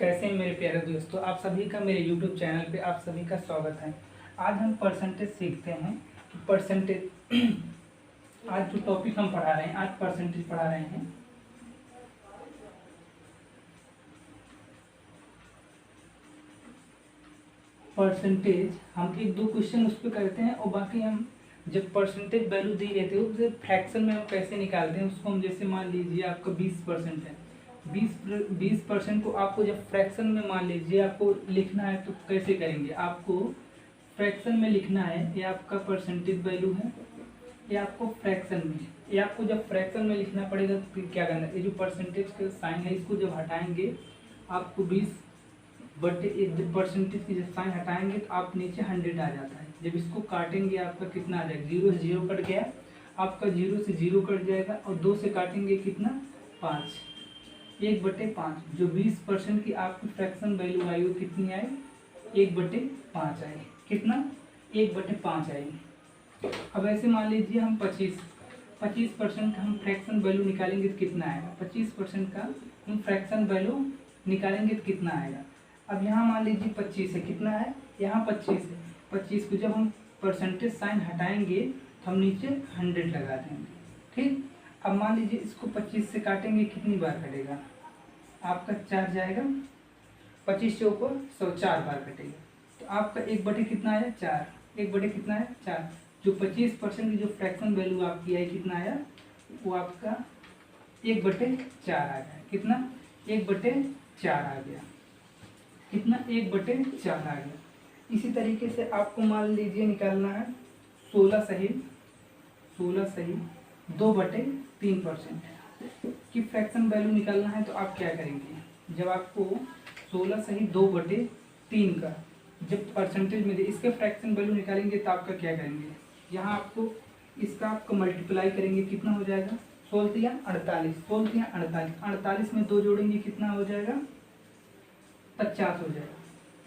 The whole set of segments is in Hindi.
कैसे हैं मेरे प्यारे दोस्तों, आप सभी का मेरे YouTube चैनल पे आप सभी का स्वागत है। आज हम परसेंटेज सीखते हैं कि परसेंटेज आज जो टॉपिक हम पढ़ा रहे हैं, आज परसेंटेज पढ़ा रहे हैं। परसेंटेज हम एक दो क्वेश्चन उस पर करते हैं और बाकी हम जब परसेंटेज वैल्यू दी रहती है उसे फ्रैक्शन में हम कैसे निकालते हैं उसको हम जैसे मान लीजिए आपका 20% है, 20% को आपको जब फ्रैक्शन में मान लीजिए आपको लिखना है तो कैसे करेंगे। आपको फ्रैक्शन में लिखना है, ये आपका परसेंटेज वैल्यू है, ये आपको फ्रैक्शन में, ये आपको जब फ्रैक्शन में लिखना पड़ेगा तो फिर क्या करना है, ये जो परसेंटेज का साइन है इसको जब हटाएंगे आपको 20 बट जब परसेंटेज की जब साइन हटाएंगे तो आप नीचे 100 आ जाता है। जब इसको काटेंगे आपका कितना आ जाएगा, 0 से 0 कट गया, आपका 0 से 0 कट जाएगा और 2 से काटेंगे कितना 5, 1/5। जो 20% की आपकी फ्रैक्शन वैल्यू आई वो कितनी आई, 1/5 आई। कितना, 1/5 आई। अब ऐसे मान लीजिए हम 25% का हम फ्रैक्शन वैल्यू निकालेंगे तो कितना आएगा, 25% का हम फ्रैक्शन वैल्यू निकालेंगे तो कितना आएगा। अब यहाँ मान लीजिए 25 है, कितना है, यहाँ 25 है। 25 को जब हम परसेंटेज साइन हटाएंगे तो हम नीचे 100 लगा देंगे, ठीक। अब मान लीजिए इसको 25 से काटेंगे, कितनी बार कटेगा, आपका 4 जाएगा, 25 से ऊपर 104 बार कटेगा तो आपका 1/, कितना आया 4, 1/, कितना है 4। जो 25% की जो फ्रैक्शन वैल्यू आपकी आई कितना आया, वो आपका 1/4 आ गया। कितना, 1/4 आ गया। कितना, 1/4 आ गया। इसी तरीके से आपको मान लीजिए निकालना है 16 सही 2/3% की फ्रैक्शन वैल्यू निकालना है तो आप क्या करेंगे, जब आपको 16 सही 2/3 का जब परसेंटेज में दे इसके फ्रैक्शन वैल्यू निकालेंगे तो आपका क्या करेंगे, यहाँ आपको इसका आपको मल्टीप्लाई करेंगे, कितना हो जाएगा, 16 या 48, 16 या 48, 48 में 2 जोड़ेंगे कितना हो जाएगा, 50 हो जाएगा।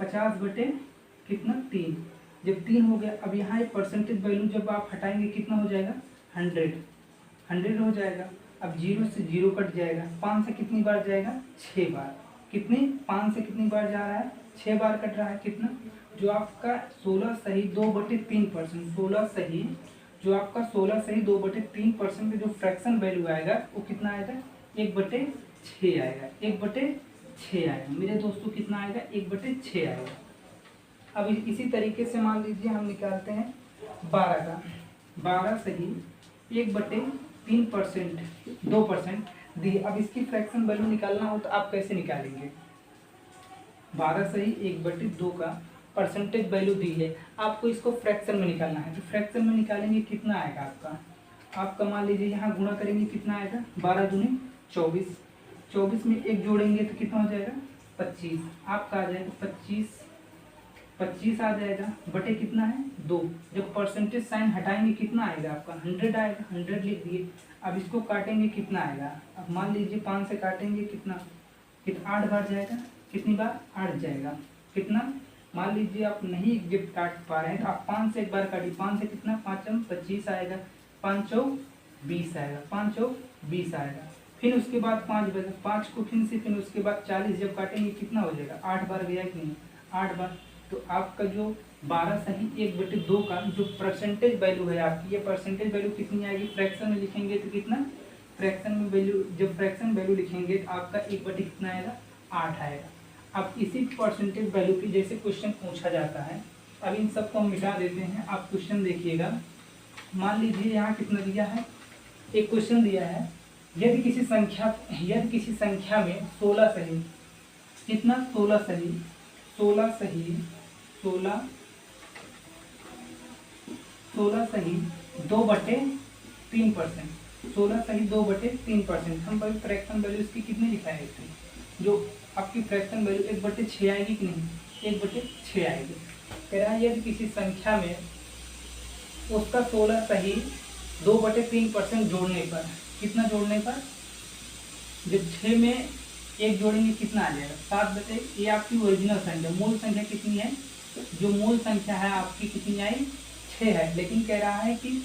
50/3, जब 3 हो गया। अब यहाँ एक परसेंटेज वैल्यू जब आप हटाएंगे कितना हो जाएगा, 100 हो जाएगा। अब 0 से 0 कट जाएगा, 5 से कितनी बार जाएगा, 6 बार। कितनी, 5 से कितनी बार जा रहा है, 6 बार कट रहा है। कितना, जो आपका 16 सही 2/3%, 16 सही जो आपका 16 सही 2/3% का जो फ्रैक्शन वैल्यू आएगा वो कितना आएगा, 1/6 आएगा। 1/6 आएगा मेरे दोस्तों, कितना आएगा, 1/6 आएगा। अब इसी तरीके से मान लीजिए हम निकालते हैं 12 का, 12 सही 1/3%, 2% दी। अब इसकी फ्रैक्शन वैल्यू निकालना हो तो आप कैसे निकालेंगे, 12 सही 1/2 का परसेंटेज वैल्यू दी है, आपको इसको फ्रैक्शन में निकालना है। तो फ्रैक्शन में निकालेंगे कितना आएगा आपका मान लीजिए यहाँ गुणा करेंगे कितना आएगा, 12 दूनी 24, 24 में 1 जोड़ेंगे तो कितना हो जाएगा, 25। आपका आ जाएगा 25 आ जाएगा, बटे कितना है 2। जब परसेंटेज साइन हटाएंगे कितना आएगा आपका, 100 आएगा, 100 लिख दिए। अब इसको काटेंगे कितना आएगा, अब मान लीजिए 5 से काटेंगे कितना 8 बार जाएगा, कितनी बार, 8 जाएगा। कितना, मान लीजिए आप नहीं जब काट पा रहे हैं तो आप 5 से एक बार काटिए, 5 से कितना, 5 25 आएगा, 5 चौक 20 आएगा, 5 चौक 20 आएगा। फिर उसके बाद 5 बचा, 5 को फिर उसके बाद 40 जब काटेंगे कितना हो जाएगा, 8 बार गया कि नहीं, 8 बार। तो आपका जो 12 सही 1/2 का जो परसेंटेज वैल्यू है आपकी, ये परसेंटेज वैल्यू कितनी आएगी, फ्रैक्शन में लिखेंगे तो कितना, फ्रैक्शन में वैल्यू जब फ्रैक्शन वैल्यू लिखेंगे तो आपका 1/, कितना आएगा, 8 आएगा। अब इसी परसेंटेज वैल्यू की जैसे क्वेश्चन पूछा जाता है, अब इन सबको हम मिटा देते हैं। आप क्वेश्चन देखिएगा, मान लीजिए यहाँ कितना दिया है, एक क्वेश्चन दिया है, यदि किसी संख्या में 16 सही, कितना 16 सही 2/3%, 16 सही 2/3%। हम भाई फ्रैक्शन वैल्यू इसकी कितनी दिखाएंगे, जो आपकी फ्रैक्शन वैल्यू 1/6 आएगी कि नहीं, 1/6 आएगी। कह रहा है यदि किसी संख्या में उसका 16 सही 2/3% जोड़ने पर, कितना जोड़ने पर, जब 6 में 1 जोड़ेंगे कितना आ जाएगा, 7। ये आपकी ओरिजिनल संख्या, मूल संख्या कितनी है, जो मूल संख्या है आपकी कितनी आई, 6 है। लेकिन कह रहा है कि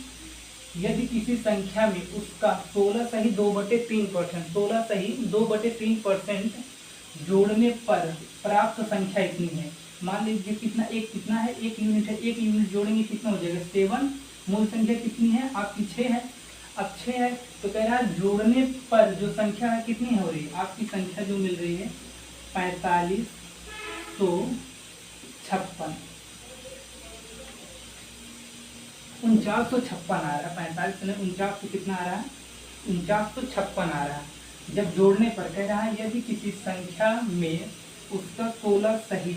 यदि किसी संख्या में उसका 16 सही 2/3%, 16 सही 2/3% जोड़ने पर प्राप्त संख्या इतनी है। मान लीजिए कितना है, 1 यूनिट है, 1 यूनिट जोड़ेंगे कितना हो जाएगा 7। मूल संख्या कितनी है आपकी 6 है। अब 6 है तो कह रहा है जोड़ने पर जो संख्या है कितनी हो रही है आपकी संख्या जो मिल रही है 4556, 4956 आ रहा है। 45 से 49 कितना आ रहा है 4956 आ रहा है। जब जोड़ने पर कह रहा है यदि किसी संख्या में उसका 16 सही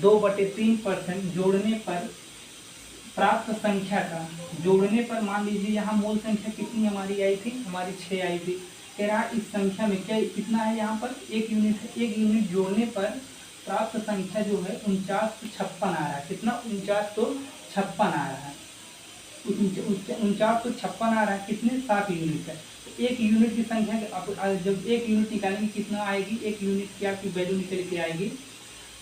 2/3% जोड़ने पर प्राप्त संख्या का, जोड़ने पर मान लीजिए यहाँ मूल संख्या कितनी हमारी आई थी, हमारी 6 आई थी। कह रहा है इस संख्या में क्या कितना है यहाँ पर 1 यूनिट है, 1 यूनिट जोड़ने पर प्राप्त संख्या जो है 4956 आ रहा है। कितना 4956 आ रहा है। 4956 आ रहा है कितने 7 यूनिट है। तो 1 यूनिट की संख्या जब 1 यूनिट निकालेंगे कितना आएगी, 1 यूनिट की आपकी वैल्यू निकल के आएगी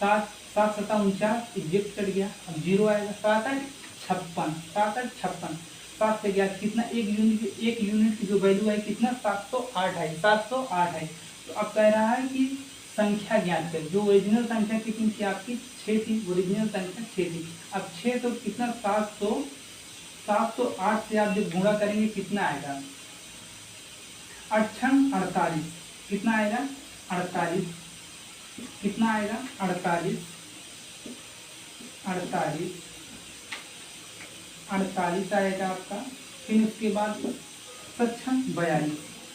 7 7 7 49 एग्जैक्ट कट गया। अब 0 आएगा 7 8 56, 7 8 56, 7 से गया कितना 1 यूनिट की जो वैल्यू है कितना 708 है, 708 है। तो अब कह रहा है कि संख्या ज्ञात करें। जो ओरिजिनल संख्या कितनी थी आपकी 6 थी, ओरिजिनल संख्या 6 थी। अब 6 तो कितना 708 से आप जब गुणा करेंगे कितना आएगा 48, कितना आएगा 48, कितना आएगा 48 आएगा आपका। फिर उसके बाद 42,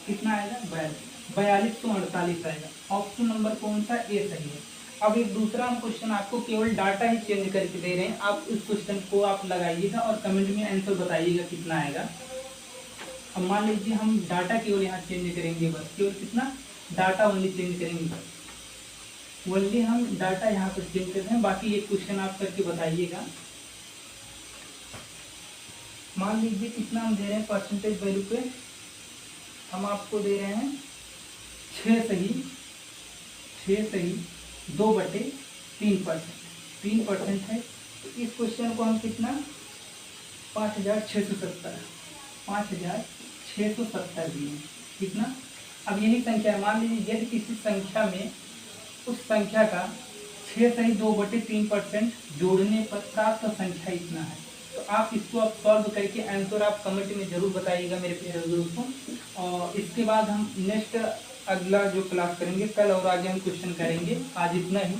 कितना आएगा 42 तो 48 आएगा। ऑप्शन नंबर कौन सा ए सही है। अब एक दूसरा हम क्वेश्चन आपको केवल डाटा ही चेंज करके दे रहे हैं, आप इस क्वेश्चन को आप लगाइएगा और कमेंट में आंसर बताइएगा कितना आएगा। अब मान लीजिए हम डाटा केवल यहाँ चेंज करेंगे, बस केवल कितना डाटा ओनली चेंज करेंगे, बस ओनली हम डाटा यहाँ पर चेंज करते हैं। बाकी एक क्वेश्चन आप करके बताइएगा। मान लीजिए कितना हम दे रहे हैं परसेंटेज वैल्यू पे, हम आपको दे रहे हैं 6 सही 2/3% है। तो इस क्वेश्चन को हम कितना 5670 दिए कितना। अब यही संख्या मान लीजिए यदि किसी संख्या में उस संख्या का 6 सही 2/3% जोड़ने पर प्राप्त संख्या इतना है। तो आप इसको आप सॉल्व करके आंसर आप कमेंट में जरूर बताइएगा मेरे प्यारे दोस्तों। और इसके बाद हम नेक्स्ट अगला जो क्लास करेंगे कल और आगे हम क्वेश्चन करेंगे। आज इतना ही।